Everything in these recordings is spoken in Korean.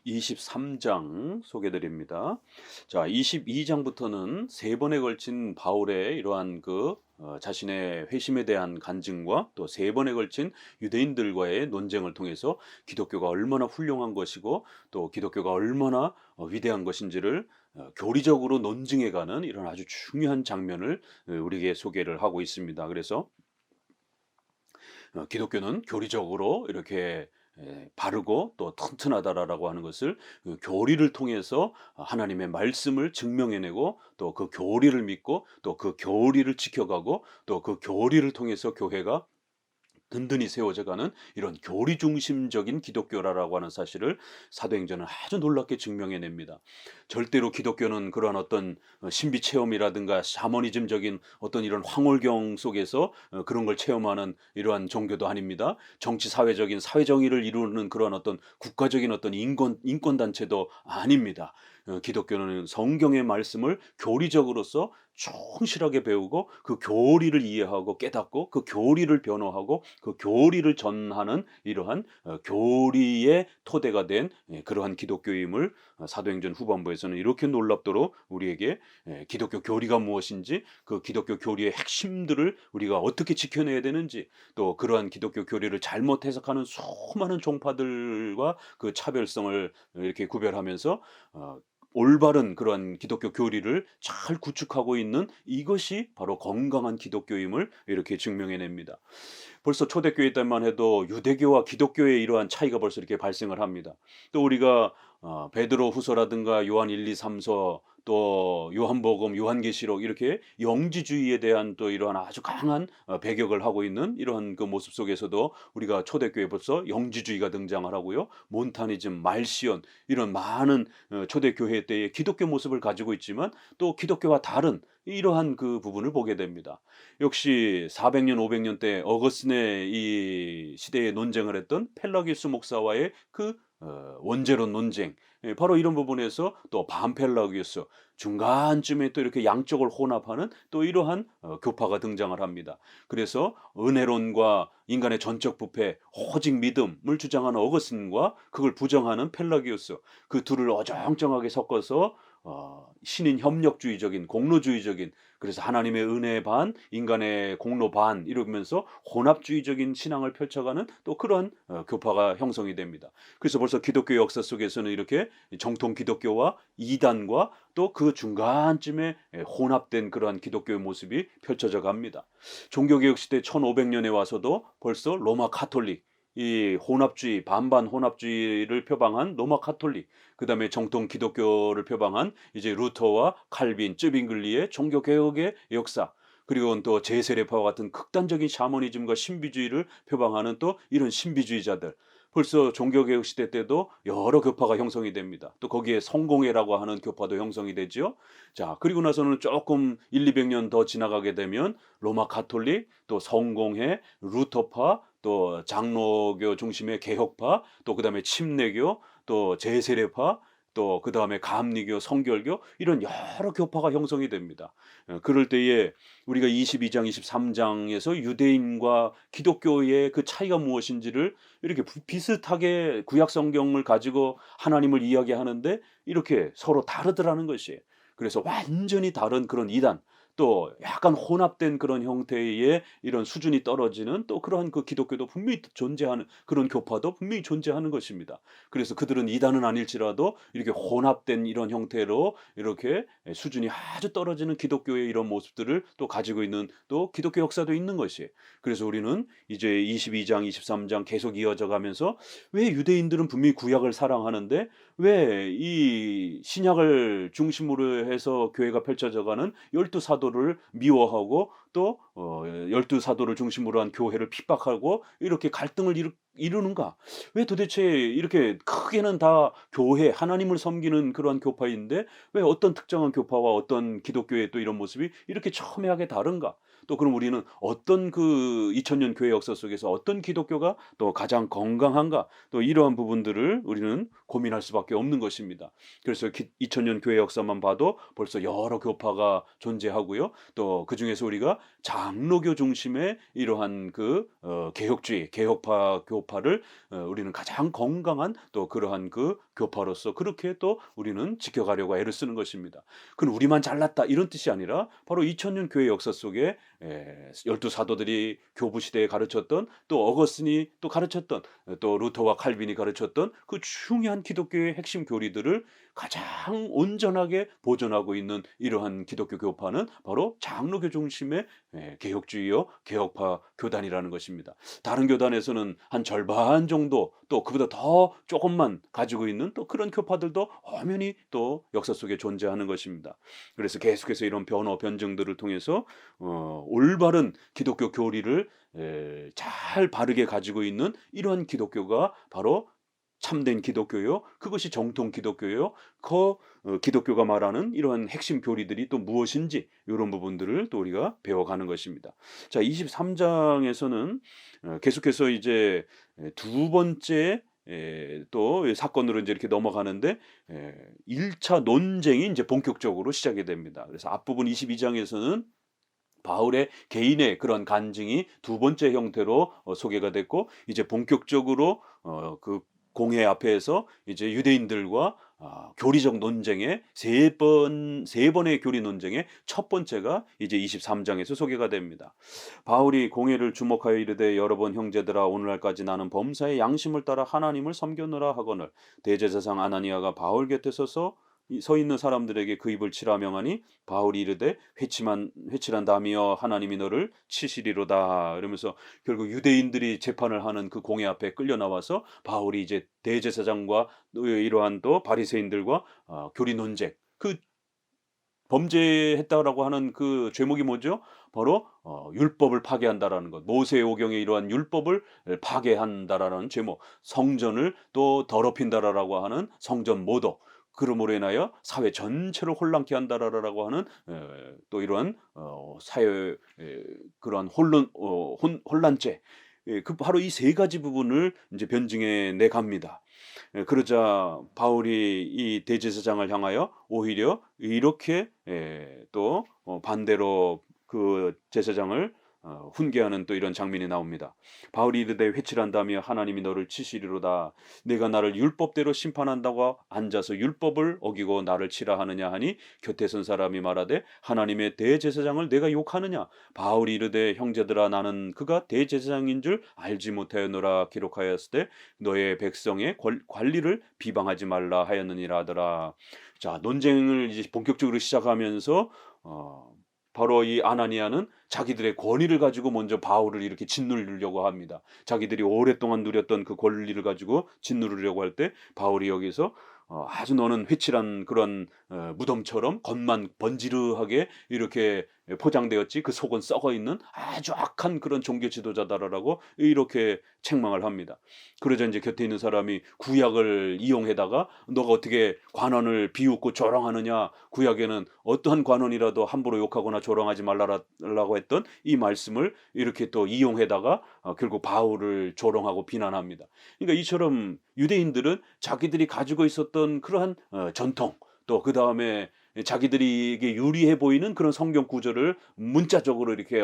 23장 소개드립니다. 자, 22장부터는 세 번에 걸친 바울의 이러한 자신의 회심에 대한 간증과 또 세 번에 걸친 유대인들과의 논쟁을 통해서 기독교가 얼마나 훌륭한 것이고 또 기독교가 얼마나 위대한 것인지를 교리적으로 논증해가는 이런 아주 중요한 장면을 우리에게 소개를 하고 있습니다. 그래서 기독교는 교리적으로 이렇게 바르고 또 튼튼하다라고 하는 것을 그 교리를 통해서 하나님의 말씀을 증명해내고 또 그 교리를 믿고 또 그 교리를 지켜가고 또 그 교리를 통해서 교회가 든든히 세워져가는 이런 교리 중심적인 기독교라고 하는 사실을 사도행전은 아주 놀랍게 증명해냅니다. 절대로 기독교는 그러한 어떤 신비 체험이라든가 샤머니즘적인 어떤 이런 황홀경 속에서 그런 걸 체험하는 이러한 종교도 아닙니다. 정치 사회적인 사회정의를 이루는 그런 어떤 국가적인 어떤 인권 단체도 아닙니다. 기독교는 성경의 말씀을 교리적으로서 충실하게 배우고 그 교리를 이해하고 깨닫고 그 교리를 변호하고 그 교리를 전하는 이러한 교리의 토대가 된 그러한 기독교임을 사도행전 후반부에서는 이렇게 놀랍도록 우리에게 기독교 교리가 무엇인지 그 기독교 교리의 핵심들을 우리가 어떻게 지켜내야 되는지 또 그러한 기독교 교리를 잘못 해석하는 수많은 종파들과 그 차별성을 이렇게 구별하면서 올바른 그러한 기독교 교리를 잘 구축하고 있는 이것이 바로 건강한 기독교임을 이렇게 증명해냅니다. 벌써 초대교회 때만 해도 유대교와 기독교의 이러한 차이가 벌써 이렇게 발생을 합니다. 또 우리가 베드로 후서라든가 요한 1, 2, 3서 또 요한복음, 요한계시록 이렇게 영지주의에 대한 또 이러한 아주 강한 배격을 하고 있는 이러한 그 모습 속에서도 우리가 초대교회 벌써 영지주의가 등장을 하고요. 몬타니즘, 말시온 이런 많은 초대교회 때의 기독교 모습을 가지고 있지만 또 기독교와 다른 이러한 그 부분을 보게 됩니다. 역시 400년, 500년 때 어거스틴의 이 시대에 논쟁을 했던 펠라기우스 목사와의 그 원죄론 논쟁, 바로 이런 부분에서 또 반펠라기우스 중간쯤에 또 이렇게 양쪽을 혼합하는 또 이러한 교파가 등장을 합니다. 그래서 은혜론과 인간의 전적 부패, 오직 믿음을 주장하는 어거스틴과 그걸 부정하는 펠라기우스 그 둘을 어정쩡하게 섞어서 신인 협력주의적인 공로주의적인 그래서 하나님의 은혜 반 인간의 공로 반 이러면서 혼합주의적인 신앙을 펼쳐가는 또 그런 교파가 형성이 됩니다. 그래서 벌써 기독교 역사 속에서는 이렇게 정통 기독교와 이단과 또 그 중간쯤에 혼합된 그러한 기독교의 모습이 펼쳐져 갑니다. 종교개혁 시대 1500년에 와서도 벌써 로마 카톨릭 이 혼합주의 반반 혼합주의를 표방한 로마 카톨릭 그다음에 정통 기독교를 표방한 이제 루터와 칼빈, 쯔빙글리의 종교 개혁의 역사 그리고 또 제세례파와 같은 극단적인 샤머니즘과 신비주의를 표방하는 또 이런 신비주의자들 벌써 종교개혁 시대 때도 여러 교파가 형성이 됩니다. 또 거기에 성공회라고 하는 교파도 형성이 되죠. 자, 그리고 나서는 조금 1, 200년 더 지나가게 되면 로마 가톨릭, 또 성공회, 루터파, 또 장로교 중심의 개혁파, 또 그다음에 침례교, 또 제세례파, 또 그다음에 감리교, 성결교 이런 여러 교파가 형성이 됩니다. 그럴 때에 우리가 22장, 23장에서 유대인과 기독교의 그 차이가 무엇인지를 이렇게 비슷하게 구약 성경을 가지고 하나님을 이야기하는데 이렇게 서로 다르더라는 것이에요. 그래서 완전히 다른 그런 이단 또 약간 혼합된 그런 형태의 이런 수준이 떨어지는 또 그러한 그 기독교도 분명히 존재하는 그런 교파도 분명히 존재하는 것입니다. 그래서 그들은 이단은 아닐지라도 이렇게 혼합된 이런 형태로 이렇게 수준이 아주 떨어지는 기독교의 이런 모습들을 또 가지고 있는 또 기독교 역사도 있는 것이에요. 그래서 우리는 이제 22장, 23장 계속 이어져 가면서 왜 유대인들은 분명히 구약을 사랑하는데 왜 이 신약을 중심으로 해서 교회가 펼쳐져 가는 열두 사도를 미워하고 또 열두 사도를 중심으로 한 교회를 핍박하고 이렇게 갈등을 이루는가? 왜 도대체 이렇게 크게는 다 교회 하나님을 섬기는 그러한 교파인데 왜 어떤 특정한 교파와 어떤 기독교의 또 이런 모습이 이렇게 첨예하게 다른가? 또 그럼 우리는 어떤 그 2000년 교회 역사 속에서 어떤 기독교가 또 가장 건강한가? 또 이러한 부분들을 우리는 고민할 수밖에 없는 것입니다. 그래서 2000년 교회 역사만 봐도 벌써 여러 교파가 존재하고요. 또 그중에서 우리가 장로교 중심의 이러한 그 개혁주의, 개혁파 교파를 우리는 가장 건강한 또 그러한 그 교파로서 그렇게 또 우리는 지켜가려고 애를 쓰는 것입니다. 그건 우리만 잘났다 이런 뜻이 아니라 바로 2000년 교회 역사 속에 열두 사도들이 교부 시대에 가르쳤던 또 어거스틴이 또 가르쳤던 또 루터와 칼빈이 가르쳤던 그 중요한 기독교의 핵심 교리들을 가장 온전하게 보존하고 있는 이러한 기독교 교파는 바로 장로교 중심의 개혁주의요 개혁파 교단이라는 것입니다. 다른 교단에서는 한 절반 정도 또 그보다 더 조금만 가지고 있는 또 그런 교파들도 엄연히 또 역사 속에 존재하는 것입니다. 그래서 계속해서 이런 변화 변증들을 통해서 올바른 기독교 교리를 잘 바르게 가지고 있는 이러한 기독교가 바로 참된 기독교요. 그것이 정통 기독교요. 기독교가 말하는 이러한 핵심 교리들이 또 무엇인지 이런 부분들을 또 우리가 배워가는 것입니다. 자, 23장에서는 계속해서 이제 두 번째 또 사건으로 이제 이렇게 넘어가는데 1차 논쟁이 이제 본격적으로 시작이 됩니다. 그래서 앞부분 22장에서는 바울의 개인의 그런 간증이 두 번째 형태로 소개가 됐고 이제 본격적으로 그 공회 앞에서 이제 유대인들과 교리적 논쟁의 세 번의 교리 논쟁의 첫 번째가 이제 23장에서 소개가 됩니다. 바울이 공회를 주목하여 이르되 여러 번 형제들아 오늘날까지 나는 범사의 양심을 따라 하나님을 섬겼노라 하거늘 대제사장 아나니아가 바울 곁에 서 있는 사람들에게 그 입을 치라 명하니 바울이 이르되 회칠한 다음이여 하나님이 너를 치시리로다. 이러면서 결국 유대인들이 재판을 하는 그 공회 앞에 끌려 나와서 바울이 이제 대제사장과 이러한 또 바리새인들과 교리 논쟁 그 범죄했다라고 하는 그 죄목이 뭐죠? 바로 율법을 파괴한다라는 것. 모세의 오경의 이러한 율법을 파괴한다라는 죄목. 성전을 또 더럽힌다라고 하는 성전 모독. 그러므로 인하여 사회 전체를 혼란케 한다라고 하는 또 이러한 사회 그러한 혼란죄. 그 바로 이 세 가지 부분을 이제 변증해 내 갑니다. 그러자 바울이 이 대제사장을 향하여 오히려 이렇게 또 반대로 그 제사장을 훈계하는 또 이런 장면이 나옵니다. 바울이 이르되 회칠한다며 하나님이 너를 치시리로다. 내가 나를 율법대로 심판한다고 앉아서 율법을 어기고 나를 치라 하느냐 하니 곁에 선 사람이 말하되 하나님의 대제사장을 내가 욕하느냐. 바울이 이르되 형제들아 나는 그가 대제사장인 줄 알지 못하였노라 기록하였을 때 너의 백성의 관리를 비방하지 말라 하였느니라 하더라. 자, 논쟁을 이제 본격적으로 시작하면서 바로 이 아나니아는 자기들의 권위를 가지고 먼저 바울을 이렇게 짓누르려고 합니다. 자기들이 오랫동안 누렸던 그 권리를 가지고 짓누르려고 할 때 바울이 여기서 아주 너는 회칠한 그런 무덤처럼 겉만 번지르하게 이렇게 포장되었지 그 속은 썩어 있는 아주 악한 그런 종교 지도자다라고 이렇게 책망을 합니다. 그러자 이제 곁에 있는 사람이 구약을 이용해다가 너가 어떻게 관원을 비웃고 조롱하느냐. 구약에는 어떠한 관원이라도 함부로 욕하거나 조롱하지 말라고 했던 이 말씀을 이렇게 또 이용해다가 결국 바울을 조롱하고 비난합니다. 그러니까 이처럼 유대인들은 자기들이 가지고 있었던 그러한 전통 또 그 다음에 자기들에게 유리해 보이는 그런 성경 구절을 문자적으로 이렇게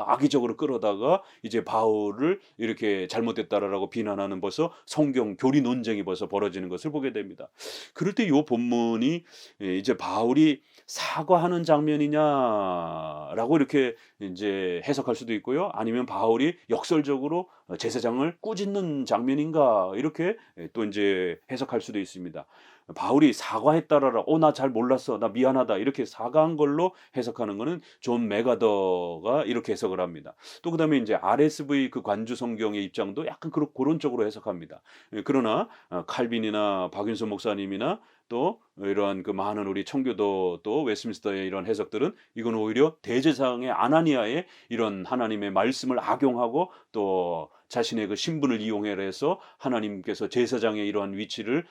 악의적으로 끌어다가 이제 바울을 이렇게 잘못됐다라고 비난하는 벌써 성경 교리 논쟁이 벌써 벌어지는 것을 보게 됩니다. 그럴 때 이 본문이 이제 바울이 사과하는 장면이냐라고 이렇게 이제 해석할 수도 있고요. 아니면 바울이 역설적으로 제사장을 꾸짖는 장면인가 이렇게 또 이제 해석할 수도 있습니다. 바울이 사과했다라라 나 잘 몰랐어 나 미안하다 이렇게 사과한 걸로 해석하는 거는 존 맥아더가 이렇게 해석을 합니다. 또 그다음에 이제 RSV 그 관주 성경의 입장도 약간 그런 쪽으로 해석합니다. 그러나 칼빈이나 박윤선 목사님이나 또 이러한 그 많은 우리 청교도 또 웨스민스터의 이런 해석들은 이건 오히려 대제사장의 아나니아의 이런 하나님의 말씀을 악용하고 또 자신의 그 신분을 이용해서 하나님께서 제사장의 이러한 위치를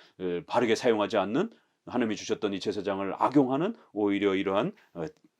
바르게 사용하지 않는 하나님이 주셨던 이 제사장을 악용하는 오히려 이러한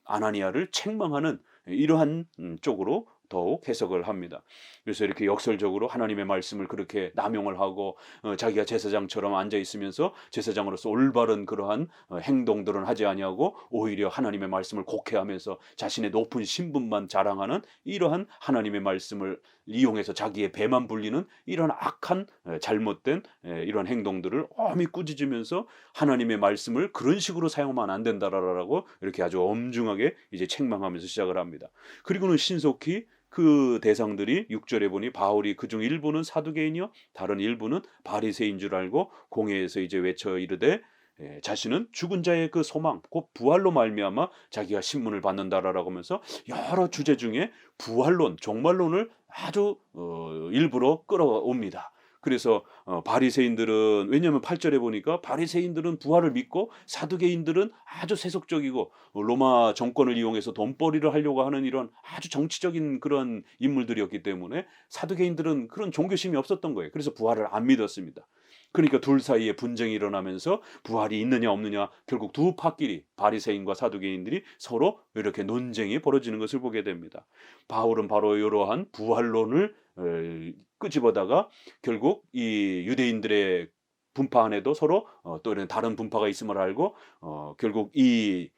아나니아를 책망하는 이러한 쪽으로 더욱 해석을 합니다. 그래서 이렇게 역설적으로 하나님의 말씀을 그렇게 남용을 하고 자기가 제사장처럼 앉아 있으면서 제사장으로서 올바른 그러한 행동들은 하지 아니하고 오히려 하나님의 말씀을 곡해하면서 자신의 높은 신분만 자랑하는 이러한 하나님의 말씀을 이용해서 자기의 배만 불리는 이런 악한 잘못된 이런 행동들을 엄히 꾸짖으면서 하나님의 말씀을 그런 식으로 사용하면 안 된다라고 이렇게 아주 엄중하게 이제 책망하면서 시작을 합니다. 그리고는 신속히 그 대상들이 6절에 보니 바울이 그중 일부는 사두개인이요 다른 일부는 바리새인 줄 알고 공회에서 이제 외쳐 이르되 자신은 죽은 자의 그 소망 곧 부활로 말미암아 자기가 신문을 받는다라고 하면서 여러 주제 중에 부활론, 종말론을 아주 일부러 끌어옵니다. 그래서 바리새인들은 왜냐하면 8절에 보니까 바리새인들은 부활을 믿고 사두개인들은 아주 세속적이고 로마 정권을 이용해서 돈벌이를 하려고 하는 이런 아주 정치적인 그런 인물들이었기 때문에 사두개인들은 그런 종교심이 없었던 거예요. 그래서 부활을 안 믿었습니다. 그러니까 둘 사이에 분쟁이 일어나면서 부활이 있느냐 없느냐 결국 두 파끼리 바리새인과 사두개인들이 서로 이렇게 논쟁이 벌어지는 것을 보게 됩니다. 바울은 바로 이러한 부활론을 끄집어다가 결국 이 유대인들의 분파 안에도 서로 또 이런 다른 분파가 있음을 알고 결국 이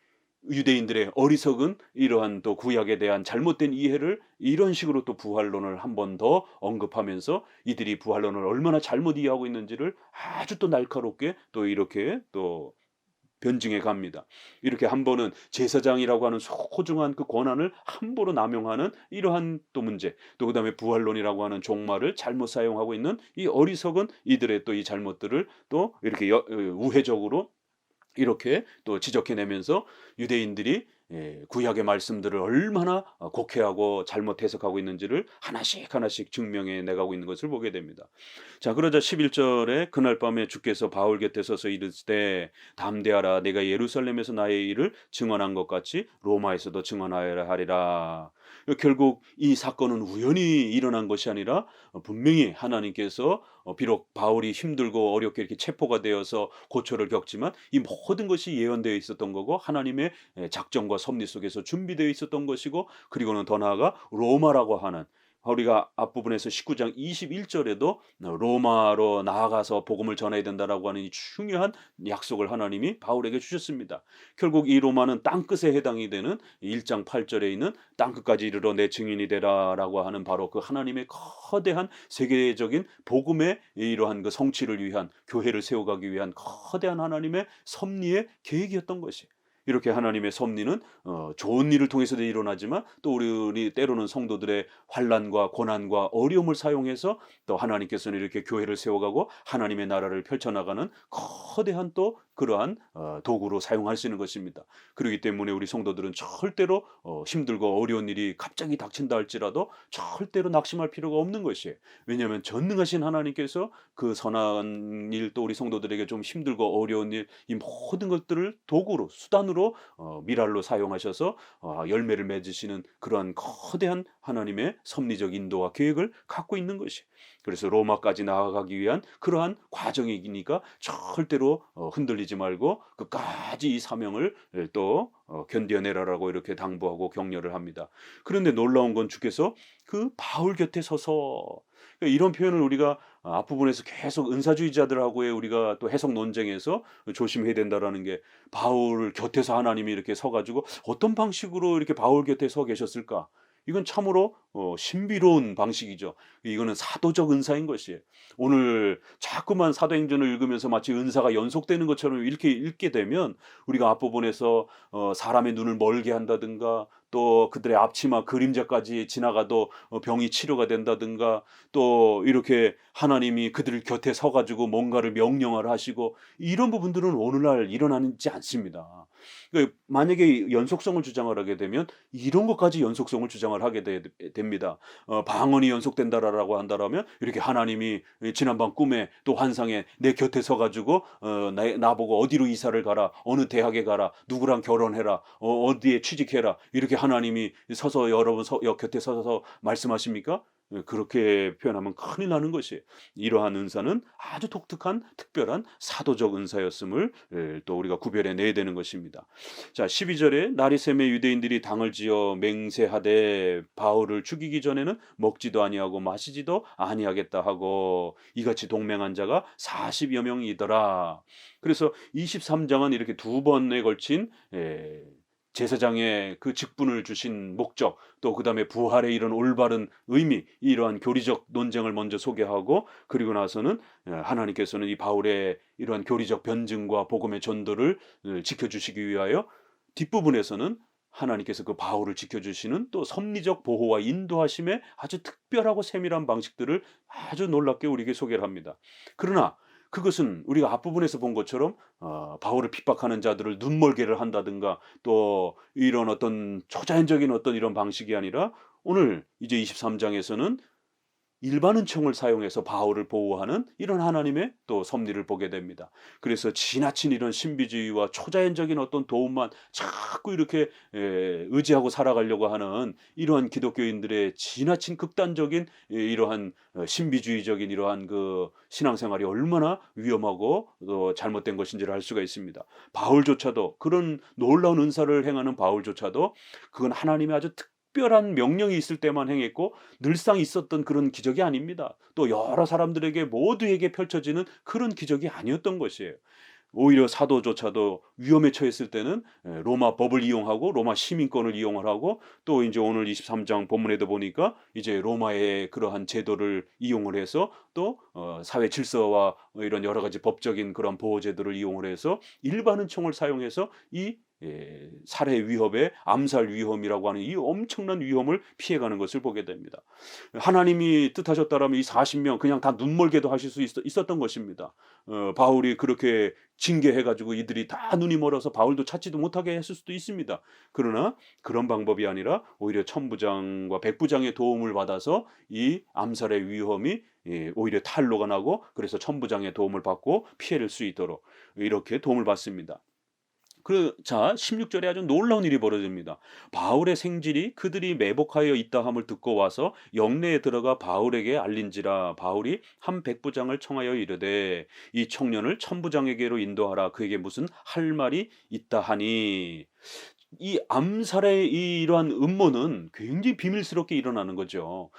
유대인들의 어리석은 이러한 또 구약에 대한 잘못된 이해를 이런 식으로 또 부활론을 한 번 더 언급하면서 이들이 부활론을 얼마나 잘못 이해하고 있는지를 아주 또 날카롭게 또 이렇게 또 변증해 갑니다. 이렇게 한 번은 제사장이라고 하는 소중한 그 권한을 함부로 남용하는 이러한 또 문제, 또 그다음에 부활론이라고 하는 종말을 잘못 사용하고 있는 이 어리석은 이들의 또 이 잘못들을 또 이렇게 우회적으로 이렇게 또 지적해내면서 유대인들이 구약의 말씀들을 얼마나 곡해하고 잘못 해석하고 있는지를 하나씩 하나씩 증명해 내가고 있는 것을 보게 됩니다. 자, 그러자 11절에 그날 밤에 주께서 바울 곁에 서서 이르시되 담대하라 내가 예루살렘에서 나의 일을 증언한 것 같이 로마에서도 증언하여야 하리라. 결국 이 사건은 우연히 일어난 것이 아니라 분명히 하나님께서 비록 바울이 힘들고 어렵게 이렇게 체포가 되어서 고초를 겪지만 이 모든 것이 예언되어 있었던 거고 하나님의 작정과 섭리 속에서 준비되어 있었던 것이고 그리고는 더 나아가 로마라고 하는 우리가 앞부분에서 19장 21절에도 로마로 나아가서 복음을 전해야 된다라고 하는 이 중요한 약속을 하나님이 바울에게 주셨습니다. 결국 이 로마는 땅끝에 해당이 되는 1장 8절에 있는 땅끝까지 이르러 내 증인이 되라라고 하는 바로 그 하나님의 거대한 세계적인 복음의 이러한 그 성취를 위한 교회를 세워가기 위한 거대한 하나님의 섭리의 계획이었던 것이 이렇게 하나님의 섭리는 좋은 일을 통해서도 일어나지만 또 우리 때로는 성도들의 환난과 고난과 어려움을 사용해서 또 하나님께서는 이렇게 교회를 세워가고 하나님의 나라를 펼쳐나가는 거대한 또 그러한 도구로 사용할 수 있는 것입니다. 그렇기 때문에 우리 성도들은 절대로 힘들고 어려운 일이 갑자기 닥친다 할지라도 절대로 낙심할 필요가 없는 것이에요. 왜냐하면 전능하신 하나님께서 그 선한 일 또 우리 성도들에게 좀 힘들고 어려운 일 이 모든 것들을 도구로 수단으로 미랄로 사용하셔서 열매를 맺으시는 그러한 거대한 하나님의 섭리적 인도와 계획을 갖고 있는 것이 그래서 로마까지 나아가기 위한 그러한 과정이니까 절대로 흔들리지 말고 끝까지 이 사명을 또 견뎌내라라고 이렇게 당부하고 격려를 합니다. 그런데 놀라운 건 주께서 그 바울 곁에 서서 이런 표현을 우리가 앞부분에서 계속 은사주의자들하고의 우리가 또 해석 논쟁에서 조심해야 된다라는 게 바울 곁에서 하나님이 이렇게 서가지고 어떤 방식으로 이렇게 바울 곁에 서 계셨을까? 이건 참으로 신비로운 방식이죠. 이거는 사도적 은사인 것이에요. 오늘 자꾸만 사도행전을 읽으면서 마치 은사가 연속되는 것처럼 이렇게 읽게 되면 우리가 앞부분에서 사람의 눈을 멀게 한다든가 또 그들의 앞치마 그림자까지 지나가도 병이 치료가 된다든가 또 이렇게 하나님이 그들 곁에 서가지고 뭔가를 명령을 하시고 이런 부분들은 오늘날 일어나지 않습니다. 그러니까 만약에 연속성을 주장을 하게 되면 이런 것까지 연속성을 주장을 하게 됩니다. 방언이 연속된다라고 한다라면 이렇게 하나님이 지난밤 꿈에 또 환상에 내 곁에 서가지고 나보고 어디로 이사를 가라 어느 대학에 가라 누구랑 결혼해라 어디에 취직해라 이렇게 하나님이 서서 여러분 곁에 서서 말씀하십니까? 그렇게 표현하면 큰일 나는 것이에요. 이러한 은사는 아주 독특한 특별한 사도적 은사였음을 또 우리가 구별해 내야 되는 것입니다. 자, 12 절에 나리샘의 유대인들이 당을 지어 맹세하되 바울을 죽이기 전에는 먹지도 아니하고 마시지도 아니하겠다 하고 이같이 동맹한 자가 40여 명이더라. 그래서 23장은 이렇게 두 번에 걸친 제사장의 그 직분을 주신 목적, 또 그다음에 부활의 이런 올바른 의미, 이러한 교리적 논쟁을 먼저 소개하고, 그리고 나서는 하나님께서는 이 바울의 이러한 교리적 변증과 복음의 전도를 지켜주시기 위하여 뒷부분에서는 하나님께서 그 바울을 지켜주시는 또 섭리적 보호와 인도하심의 아주 특별하고 세밀한 방식들을 아주 놀랍게 우리에게 소개를 합니다. 그러나 그것은 우리가 앞부분에서 본 것처럼 바울을 핍박하는 자들을 눈멀게를 한다든가 또 이런 어떤 초자연적인 어떤 이런 방식이 아니라, 오늘 이제 23장에서는 일반 은총을 사용해서 바울을 보호하는 이런 하나님의 또 섭리를 보게 됩니다. 그래서 지나친 이런 신비주의와 초자연적인 어떤 도움만 자꾸 이렇게 의지하고 살아가려고 하는 이러한 기독교인들의 지나친 극단적인 이러한 신비주의적인 이러한 그 신앙생활이 얼마나 위험하고 또 잘못된 것인지를 알 수가 있습니다. 바울조차도, 그런 놀라운 은사를 행하는 바울조차도 그건 하나님의 아주 특별한 명령이 있을 때만 행했고 늘상 있었던 그런 기적이 아닙니다. 또 여러 사람들에게 모두에게 펼쳐지는 그런 기적이 아니었던 것이에요. 오히려 사도조차도 위험에 처했을 때는 로마 법을 이용하고 로마 시민권을 이용을 하고, 또 이제 오늘 23장 본문에도 보니까 이제 로마의 그러한 제도를 이용을 해서 또 사회 질서와 이런 여러 가지 법적인 그런 보호 제도를 이용을 해서 일반 은총을 사용해서 이 살해 위협에 암살 위험이라고 하는 이 엄청난 위험을 피해가는 것을 보게 됩니다. 하나님이 뜻하셨다라면 이 40명 그냥 다 눈멀게도 하실 수 있었던 것입니다. 바울이 그렇게 징계해 가지고 이들이 다 눈이 멀어서 바울도 찾지도 못하게 했을 수도 있습니다. 그러나 그런 방법이 아니라 오히려 천부장과 백부장의 도움을 받아서 이 암살의 위험이 오히려 탄로가 나고, 그래서 천부장의 도움을 받고 피해를 수 있도록 이렇게 도움을 받습니다. 자, 16절에 아주 놀라운 일이 벌어집니다. 바울의 생질이 그들이 매복하여 있다 함을 듣고 와서 영내에 들어가 바울에게 알린지라. 바울이 한 백부장을 청하여 이르되 이 청년을 천부장에게로 인도하라. 그에게 무슨 할 말이 있다 하니. 이 암살의 이러한 음모는 굉장히 비밀스럽게 일어나는 거죠.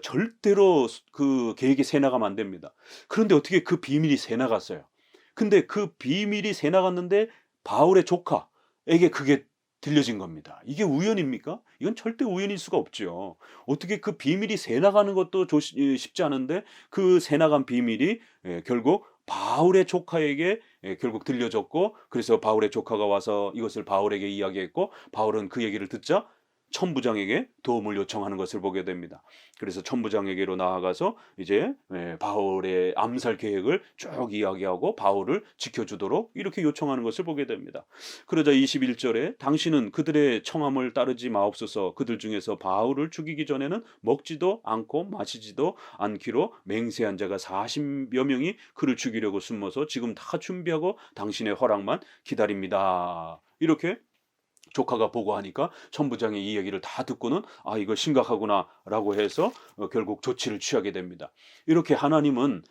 절대로 그 계획이 새나가면 안 됩니다. 그런데 어떻게 그 비밀이 새나갔어요. 근데 그 비밀이 새나갔는데 바울의 조카에게 그게 들려진 겁니다. 이게 우연입니까? 이건 절대 우연일 수가 없죠. 어떻게 그 비밀이 새나가는 것도 쉽지 않은데 그 새나간 비밀이 결국 바울의 조카에게 결국 들려졌고, 그래서 바울의 조카가 와서 이것을 바울에게 이야기했고, 바울은 그 얘기를 듣자 천부장에게 도움을 요청하는 것을 보게 됩니다. 그래서 천부장에게로 나아가서 이제 바울의 암살 계획을 쭉 이야기하고 바울을 지켜주도록 이렇게 요청하는 것을 보게 됩니다. 그러자 21절에 당신은 그들의 청함을 따르지 마옵소서. 그들 중에서 바울을 죽이기 전에는 먹지도 않고 마시지도 않기로 맹세한 자가 40여 명이 그를 죽이려고 숨어서 지금 다 준비하고 당신의 허락만 기다립니다. 이렇게 조카가 보고하니까 천부장이 이 얘기를 다 듣고는 이거 심각하구나라고 해서 결국 조치를 취하게 됩니다. 이렇게 하나님은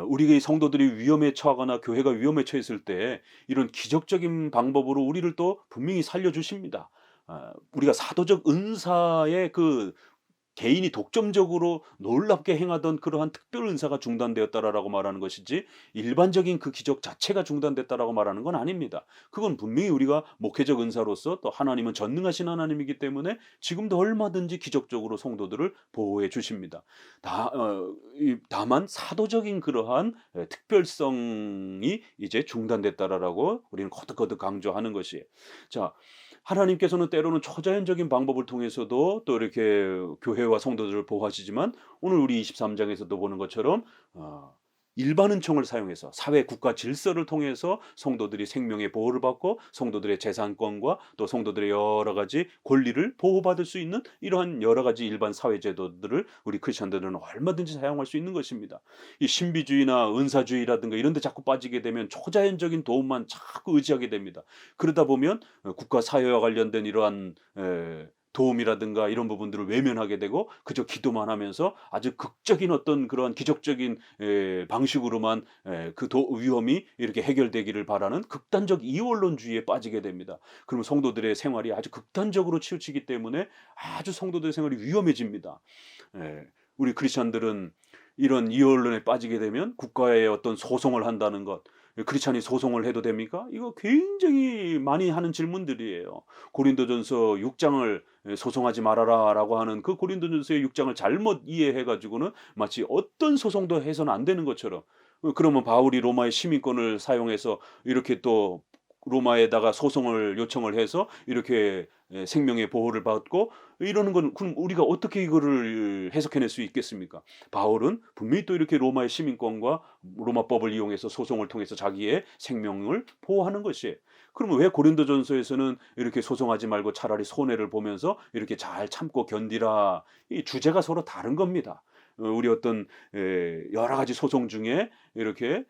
우리의 성도들이 위험에 처하거나 교회가 위험에 처했을 때 이런 기적적인 방법으로 우리를 또 분명히 살려주십니다. 우리가 사도적 은사의 그 개인이 독점적으로 놀랍게 행하던 그러한 특별 은사가 중단되었다라고 말하는 것이지, 일반적인 그 기적 자체가 중단됐다라고 말하는 건 아닙니다. 그건 분명히 우리가 목회적 은사로서, 또 하나님은 전능하신 하나님이기 때문에 지금도 얼마든지 기적적으로 성도들을 보호해 주십니다. 다만 사도적인 그러한 특별성이 이제 중단됐다라고 우리는 거듭거듭 강조하는 것이에요. 자, 하나님께서는 때로는 초자연적인 방법을 통해서도 또 이렇게 교회와 성도들을 보호하시지만, 오늘 우리 23장에서도 보는 것처럼 일반 은총을 사용해서 사회 국가 질서를 통해서 성도들이 생명의 보호를 받고 성도들의 재산권과 또 성도들의 여러 가지 권리를 보호받을 수 있는 이러한 여러 가지 일반 사회 제도들을 우리 크리스천들은 얼마든지 사용할 수 있는 것입니다. 이 신비주의나 은사주의라든가 이런 데 자꾸 빠지게 되면 초자연적인 도움만 자꾸 의지하게 됩니다. 그러다 보면 국가 사회와 관련된 이러한 도움이라든가 이런 부분들을 외면하게 되고 그저 기도만 하면서 아주 극적인 어떤 그런 기적적인 방식으로만 그 위험이 이렇게 해결되기를 바라는 극단적 이원론주의에 빠지게 됩니다. 그러면 성도들의 생활이 아주 극단적으로 치우치기 때문에 아주 성도들의 생활이 위험해집니다. 예. 우리 크리스천들은 이런 이원론에 빠지게 되면 국가에 어떤 소송을 한다는 것, 크리스찬이 소송을 해도 됩니까? 이거 굉장히 많이 하는 질문들이에요. 고린도전서 6 장을 소송하지 말아라라고 하는 그 고린도전서의 6 장을 잘못 이해해 가지고는 마치 어떤 소송도 해서는 안 되는 것처럼 그러면 바울이 로마의 시민권을 사용해서 이렇게 또 로마에다가 소송을 요청을 해서 이렇게 생명의 보호를 받고 이러는 건 그럼 우리가 어떻게 이거를 해석해낼 수 있겠습니까? 바울은 분명히 또 이렇게 로마의 시민권과 로마법을 이용해서 소송을 통해서 자기의 생명을 보호하는 것이에요. 그러면 왜 고린도전서에서는 이렇게 소송하지 말고 차라리 손해를 보면서 이렇게 잘 참고 견디라. 이 주제가 서로 다른 겁니다. 우리 어떤 여러 가지 소송 중에 이렇게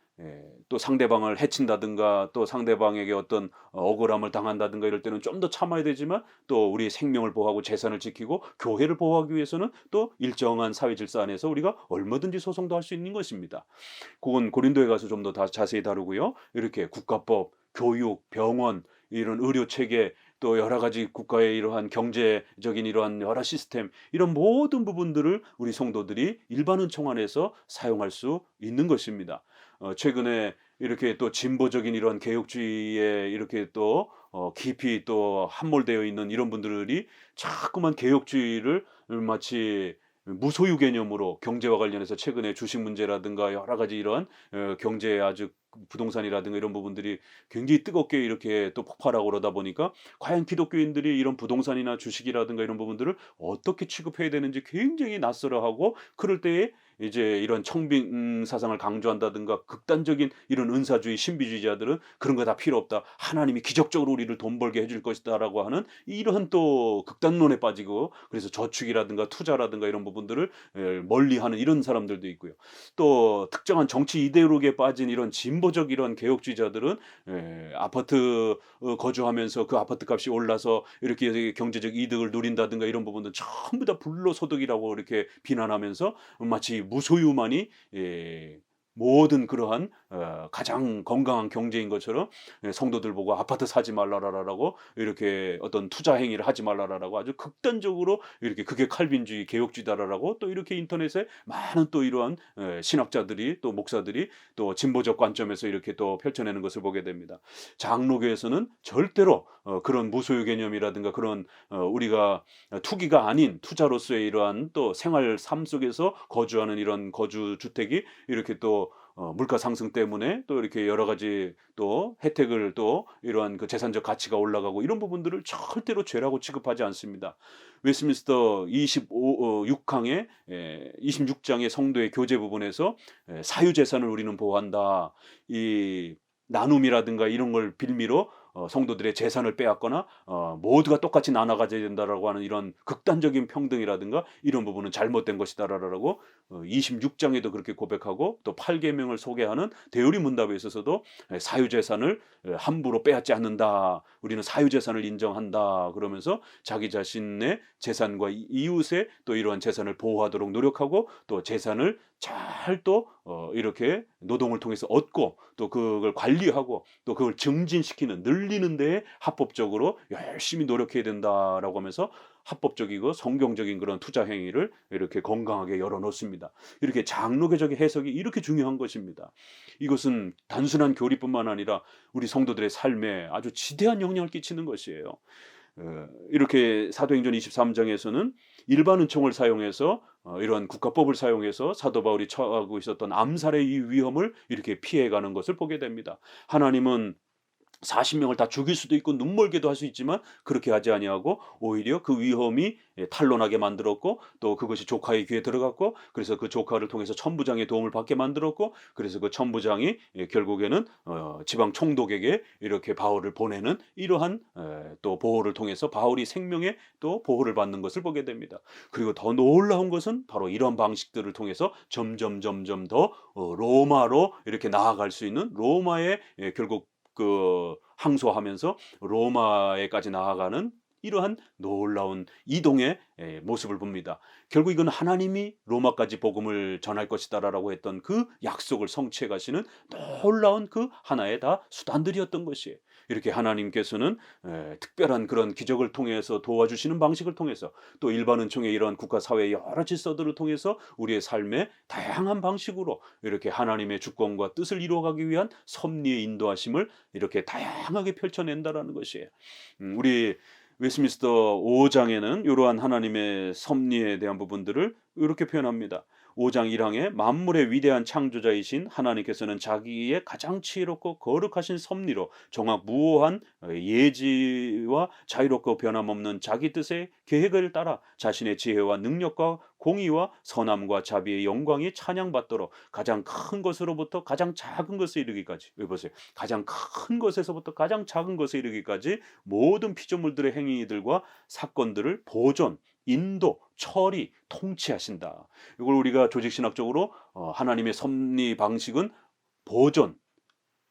또 상대방을 해친다든가 또 상대방에게 어떤 억울함을 당한다든가 이럴 때는 좀 더 참아야 되지만 또 우리 생명을 보호하고 재산을 지키고 교회를 보호하기 위해서는 또 일정한 사회 질서 안에서 우리가 얼마든지 소송도 할 수 있는 것입니다. 그건 고린도에 가서 좀 더 자세히 다루고요. 이렇게 국가법, 교육, 병원 이런 의료 체계 또 여러 가지 국가의 이러한 경제적인 이러한 여러 시스템 이런 모든 부분들을 우리 성도들이 일반 은총 안에서 사용할 수 있는 것입니다. 최근에 이렇게 또 진보적인 이런 개혁주의에 이렇게 또 깊이 또 함몰되어 있는 이런 분들이 자꾸만 개혁주의를 마치 무소유 개념으로 경제와 관련해서 최근에 주식 문제라든가 여러 가지 이런 경제에 아주 부동산이라든가 이런 부분들이 굉장히 뜨겁게 이렇게 또 폭발하고 그러다 보니까 과연 기독교인들이 이런 부동산이나 주식이라든가 이런 부분들을 어떻게 취급해야 되는지 굉장히 낯설어하고 그럴 때에 이제 이런 청빙 사상을 강조한다든가 극단적인 이런 은사주의 신비주의자들은 "그런 거 다 필요 없다. 하나님이 기적적으로 우리를 돈 벌게 해줄 것이다."라고 하는 이러한 또 극단론에 빠지고 그래서 저축이라든가 투자라든가 이런 부분들을 멀리하는 이런 사람들도 있고요. 또 특정한 정치 이데올로기에 빠진 이런 진보적 이런 개혁주의자들은 아파트 거주하면서 그 아파트값이 올라서 이렇게 경제적 이득을 누린다든가 이런 부분들 전부 다 불로소득이라고 이렇게 비난하면서 마치 무소유만이 모든 그러한 가장 건강한 경제인 것처럼 성도들 보고 "아파트 사지 말라라라고 이렇게 어떤 투자 행위를 하지 말라라라고 아주 극단적으로 이렇게 "그게 칼빈주의 개혁주의다라고 또 이렇게 인터넷에 많은 또 이러한 신학자들이 또 목사들이 또 진보적 관점에서 이렇게 또 펼쳐내는 것을 보게 됩니다. 장로교에서는 절대로 그런 무소유 개념이라든가 그런 우리가 투기가 아닌 투자로서의 이러한 또 생활 삶 속에서 거주하는 이런 거주 주택이 이렇게 또 물가 상승 때문에 또 이렇게 여러 가지 또 혜택을 또 이러한 그 재산적 가치가 올라가고 이런 부분들을 절대로 죄라고 취급하지 않습니다. 웨스트민스터 6 항의 26 장의 성도의 교제 부분에서 사유 재산을 우리는 보호한다. 이 나눔이라든가 이런 걸 빌미로 성도들의 재산을 빼앗거나 모두가 똑같이 나눠 가져야 된다라고 하는 이런 극단적인 평등이라든가 이런 부분은 잘못된 것이다라고 26 장에도 그렇게 고백하고 또 8 계명을 소개하는 대우리 문답에 있어서도 사유 재산을 함부로 빼앗지 않는다. 우리는 사유 재산을 인정한다. 그러면서 자기 자신의 재산과 이웃의 또 이러한 재산을 보호하도록 노력하고 또 재산을 잘 또 이렇게 노동을 통해서 얻고 또 그걸 관리하고 또 그걸 증진시키는 늘리는 데에 합법적으로 열심히 노력해야 된다라고 하면서 합법적이고 성경적인 그런 투자 행위를 이렇게 건강하게 열어 놓습니다. 이렇게 장로교적인 해석이 이렇게 중요한 것입니다. 이것은 단순한 교리뿐만 아니라 우리 성도들의 삶에 아주 지대한 영향을 끼치는 것이에요. 이렇게 사도행전 23 장에서는 일반 은총을 사용해서 이러한 국가법을 사용해서 사도 바울이 처하고 있었던 암살의 이 위험을 이렇게 피해가는 것을 보게 됩니다. 하나님은 40명을 다 죽일 수도 있고 눈멀게도 할 수 있지만 그렇게 하지 아니하고 오히려 그 위험이 탄로나게 만들었고 또 그것이 조카의 귀에 들어갔고 그래서 그 조카를 통해서 천부장의 도움을 받게 만들었고 그래서 그 천부장이 결국에는 지방 총독에게 이렇게 바울을 보내는 이러한 또 보호를 통해서 바울이 생명의 또 보호를 받는 것을 보게 됩니다. 그리고 더 놀라운 것은 바로 이런 방식들을 통해서 점점 더 로마로 이렇게 나아갈 수 있는 로마의 결국 그 항소하면서 로마에까지 나아가는 이러한 놀라운 이동의 모습을 봅니다. 결국 이건 하나님이 로마까지 복음을 전할 것이다라고 했던 그 약속을 성취해 가시는 놀라운 그 하나의 다 수단들이었던 것이에요. 이렇게 하나님께서는 특별한 그런 기적을 통해서 도와주시는 방식을 통해서 또 일반 은총의 이러한 국가 사회의 여러 질서들을 통해서 우리의 삶에 다양한 방식으로 이렇게 하나님의 주권과 뜻을 이루어가기 위한 섭리의 인도하심을 이렇게 다양하게 펼쳐낸다라는 것이에요. 우리 웨스민스터 5장에는 이러한 하나님의 섭리에 대한 부분들을 이렇게 표현합니다. 5장 1항에 만물의 위대한 창조자이신 하나님께서는 자기의 가장 지혜롭고 거룩하신 섭리로 정확무오한 예지와 자유롭고 변함없는 자기 뜻의 계획을 따라 자신의 지혜와 능력과 공의와 선함과 자비의 영광이 찬양받도록 가장 큰 것으로부터 가장 작은 것에 이르기까지, 여기 보세요. 가장 큰 것에서부터 가장 작은 것에 이르기까지 모든 피조물들의 행위들과 사건들을 보존, 인도, 처리, 통치하신다. 이걸 우리가 조직신학적으로 하나님의 섭리 방식은 보존,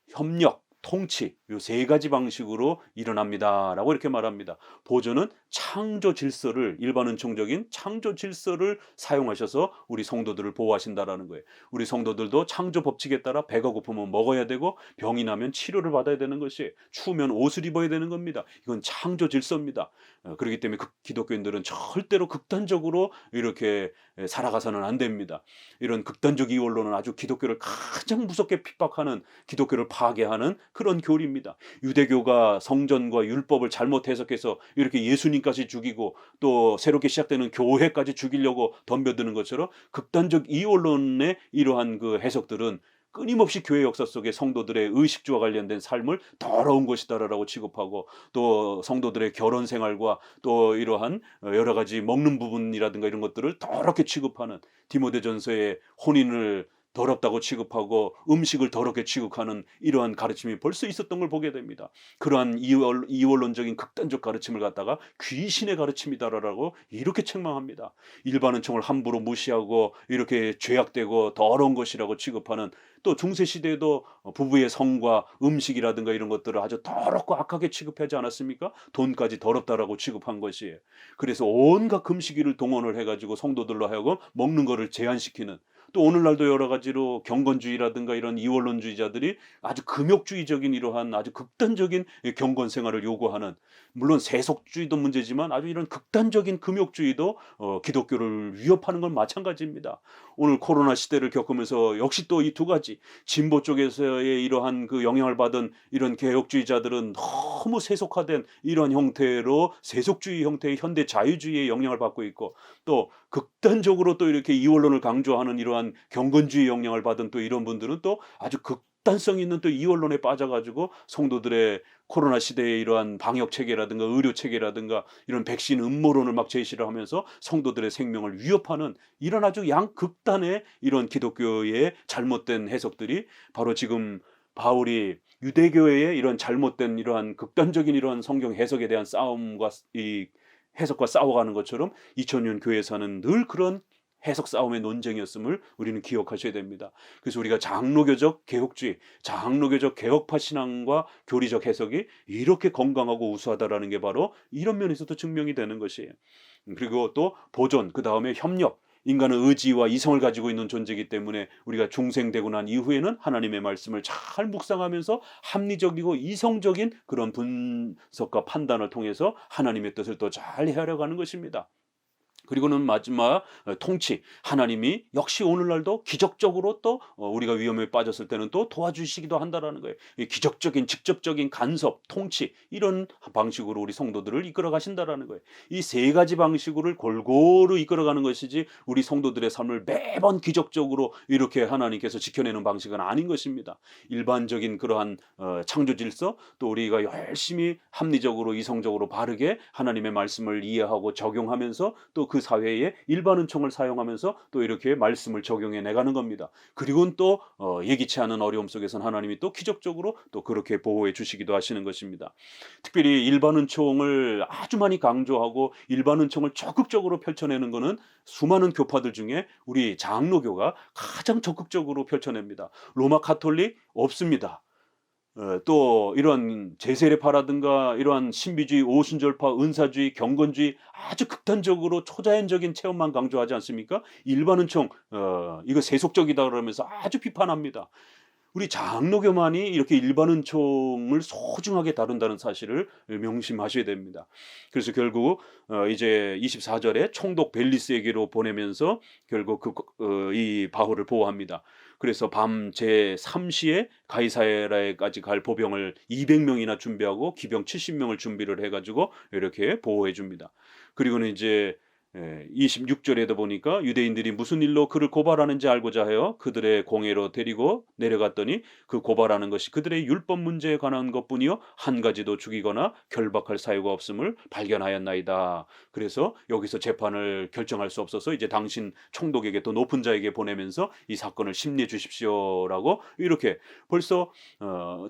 협력, 통치 이 세 가지 방식으로 일어납니다라고 이렇게 말합니다. 보존은 창조 질서를 일반 은총적인 창조 질서를 사용하셔서 우리 성도들을 보호하신다라는 거예요. 우리 성도들도 창조 법칙에 따라 배가 고프면 먹어야 되고 병이 나면 치료를 받아야 되는 것이 추우면 옷을 입어야 되는 겁니다. 이건 창조 질서입니다. 그렇기 때문에 기독교인들은 절대로 극단적으로 이렇게 살아가서는 안 됩니다. 이런 극단적 이원론은 아주 기독교를 가장 무섭게 핍박하는 기독교를 파괴하는 그런 교리입니다. 유대교가 성전과 율법을 잘못 해석해서 이렇게 예수님까지 죽이고 또 새롭게 시작되는 교회까지 죽이려고 덤벼드는 것처럼 극단적 이원론의 이러한 그 해석들은 끊임없이 교회 역사 속에 성도들의 의식주와 관련된 삶을 더러운 것이다라고 취급하고 또 성도들의 결혼 생활과 또 이러한 여러 가지 먹는 부분이라든가 이런 것들을 더럽게 취급하는 디모데전서의 혼인을 더럽다고 취급하고 음식을 더럽게 취급하는 이러한 가르침이 벌써 있었던 걸 보게 됩니다. 그러한 이원론적인 극단적 가르침을 갖다가 귀신의 가르침이다라고 이렇게 책망합니다. 일반 은총을 함부로 무시하고 이렇게 죄악되고 더러운 것이라고 취급하는 또 중세시대에도 부부의 성과 음식이라든가 이런 것들을 아주 더럽고 악하게 취급하지 않았습니까? 돈까지 더럽다라고 취급한 것이에요. 그래서 온갖 금식일을 동원을 해가지고 성도들로 하여금 먹는 거를 제한시키는 또 오늘날도 여러 가지로 경건주의라든가 이런 이원론주의자들이 아주 금욕주의적인 이러한 아주 극단적인 경건 생활을 요구하는 물론 세속주의도 문제지만 아주 이런 극단적인 금욕주의도 기독교를 위협하는 건 마찬가지입니다. 오늘 코로나 시대를 겪으면서 역시 또 이 두 가지 진보 쪽에서의 이러한 그 영향을 받은 이런 개혁주의자들은 너무 세속화된 이런 형태로 세속주의 형태의 현대 자유주의의 영향을 받고 있고 또 극단적으로 또 이렇게 이원론을 강조하는 이러한 경건주의 영향을 받은 또 이런 분들은 또 아주 극단성 있는 또 이원론에 빠져가지고 성도들의 코로나 시대의 이러한 방역 체계라든가 의료 체계라든가 이런 백신 음모론을 막 제시를 하면서 성도들의 생명을 위협하는 이런 아주 양극단의 이런 기독교의 잘못된 해석들이 바로 지금 바울이 유대교회의 이런 잘못된 이러한 극단적인 이러한 성경 해석에 대한 싸움과 이 해석과 싸워가는 것처럼 2000년 교회에서는 늘 그런 해석 싸움의 논쟁이었음을 우리는 기억하셔야 됩니다. 그래서 우리가 장로교적 개혁주의, 장로교적 개혁파 신앙과 교리적 해석이 이렇게 건강하고 우수하다라는 게 바로 이런 면에서도 증명이 되는 것이에요. 그리고 또 보존, 그 다음에 협력, 인간은 의지와 이성을 가지고 있는 존재이기 때문에 우리가 중생되고 난 이후에는 하나님의 말씀을 잘 묵상하면서 합리적이고 이성적인 그런 분석과 판단을 통해서 하나님의 뜻을 또 잘 헤아려가는 것입니다. 그리고는 마지막 통치, 하나님이 역시 오늘날도 기적적으로 또 우리가 위험에 빠졌을 때는 또 도와주시기도 한다라는 거예요. 이 기적적인 직접적인 간섭, 통치 이런 방식으로 우리 성도들을 이끌어 가신다라는 거예요. 이 세 가지 방식으로 골고루 이끌어가는 것이지 우리 성도들의 삶을 매번 기적적으로 이렇게 하나님께서 지켜내는 방식은 아닌 것입니다. 일반적인 그러한 창조 질서 또 우리가 열심히 합리적으로 이성적으로 바르게 하나님의 말씀을 이해하고 적용하면서 또 그 사회에 일반 은총을 사용하면서 또 이렇게 말씀을 적용해 내가는 겁니다. 그리고는 또 예기치 않은 어려움 속에서는 하나님이 또 기적적으로 또 그렇게 보호해 주시기도 하시는 것입니다. 특별히 일반 은총을 아주 많이 강조하고 일반 은총을 적극적으로 펼쳐내는 것은 수많은 교파들 중에 우리 장로교가 가장 적극적으로 펼쳐냅니다. 로마 가톨릭 없습니다. 또 이런 제세례파라든가 이러한 신비주의, 오순절파, 은사주의, 경건주의 아주 극단적으로 초자연적인 체험만 강조하지 않습니까? 일반 은총 이거 세속적이다 그러면서 아주 비판합니다. 우리 장로교만이 이렇게 일반 은총을 소중하게 다룬다는 사실을 명심하셔야 됩니다. 그래서 결국 이제 24절에 총독 벨리스에게로 보내면서 결국 이 바울을 보호합니다. 그래서 밤 제3시에 가이사랴에까지 갈 보병을 200명이나 준비하고 기병 70명을 준비를 해 가지고 이렇게 보호해 줍니다. 그리고는 이제 26절에도 보니까 유대인들이 무슨 일로 그를 고발하는지 알고자 하여 그들의 공회로 데리고 내려갔더니 그 고발하는 것이 그들의 율법 문제에 관한 것뿐이요 한 가지도 죽이거나 결박할 사유가 없음을 발견하였나이다. 그래서 여기서 재판을 결정할 수 없어서 이제 당신 총독에게 또 높은 자에게 보내면서 이 사건을 심리해 주십시오라고 이렇게 벌써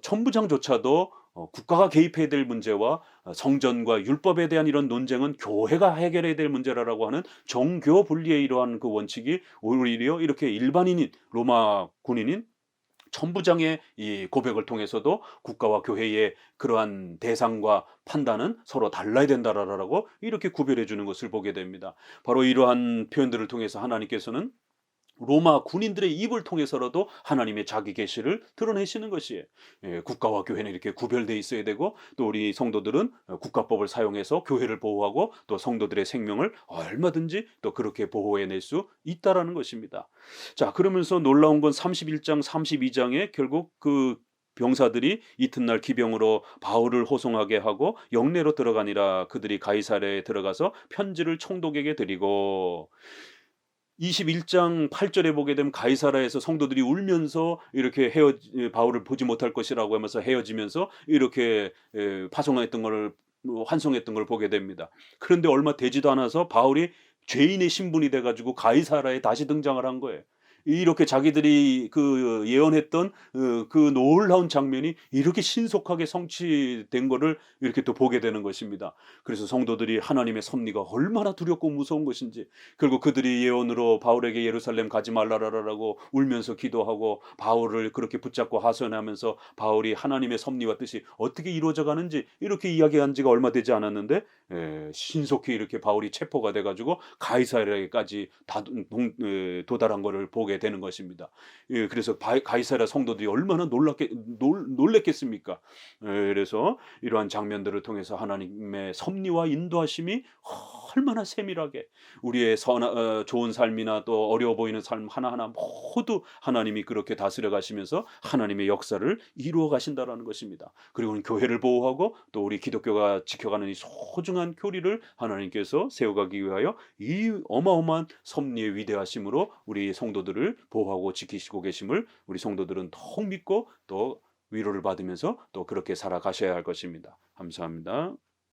천부장조차도 국가가 개입해야 될 문제와 성전과 율법에 대한 이런 논쟁은 교회가 해결해야 될 문제라고 하는 정교 분리의 이러한 그 원칙이 오히려 이렇게 일반인인 로마 군인인 천부장의 이 고백을 통해서도 국가와 교회의 그러한 대상과 판단은 서로 달라야 된다라고 이렇게 구별해 주는 것을 보게 됩니다. 바로 이러한 표현들을 통해서 하나님께서는 로마 군인들의 입을 통해서라도 하나님의 자기 계시를 드러내시는 것이에요. 국가와 교회는 이렇게 구별되어 있어야 되고 또 우리 성도들은 국가법을 사용해서 교회를 보호하고 또 성도들의 생명을 얼마든지 또 그렇게 보호해낼 수 있다라는 것입니다. 자, 그러면서 놀라운 건 31장 32장에 결국 그 병사들이 이튿날 기병으로 바울을 호송하게 하고 영내로 들어가니라. 그들이 가이사랴에 들어가서 편지를 총독에게 드리고 21장 8절에 보게 되면 가이사랴에서 성도들이 울면서 이렇게 바울을 보지 못할 것이라고 하면서 헤어지면서 이렇게 파송했던 걸 환송했던 걸 보게 됩니다. 그런데 얼마 되지도 않아서 바울이 죄인의 신분이 돼 가지고 가이사랴에 다시 등장을 한 거예요. 이렇게 자기들이 그 예언했던 그 놀라운 장면이 이렇게 신속하게 성취된 거를 이렇게 또 보게 되는 것입니다. 그래서 성도들이 하나님의 섭리가 얼마나 두렵고 무서운 것인지 결국 그들이 예언으로 바울에게 예루살렘 가지 말라라고 울면서 기도하고 바울을 그렇게 붙잡고 하소연하면서 바울이 하나님의 섭리와 뜻이 어떻게 이루어져 가는지 이렇게 이야기한 지가 얼마 되지 않았는데 신속히 이렇게 바울이 체포가 돼 가지고 가이사랴에까지 도달한 것을 보게 되는 것입니다. 그래서 가이사랴 성도들이 얼마나 놀랬겠습니까? 그래서 이러한 장면들을 통해서 하나님의 섭리와 인도하심이 얼마나 세밀하게 우리의 좋은 삶이나 또 어려워 보이는 삶 하나하나 모두 하나님이 그렇게 다스려 가시면서 하나님의 역사를 이루어 가신다라는 것입니다. 그리고 교회를 보호하고 또 우리 기독교가 지켜가는 이 소중한 교리를 하나님께서 세워가기 위하여 이 어마어마한 섭리의 위대하심으로 우리 성도들을 보호하고 지키시고 계심을 우리 성도들은 더욱 믿고 또 위로를 받으면서 또 그렇게 살아가셔야 할 것입니다. 감사합니다.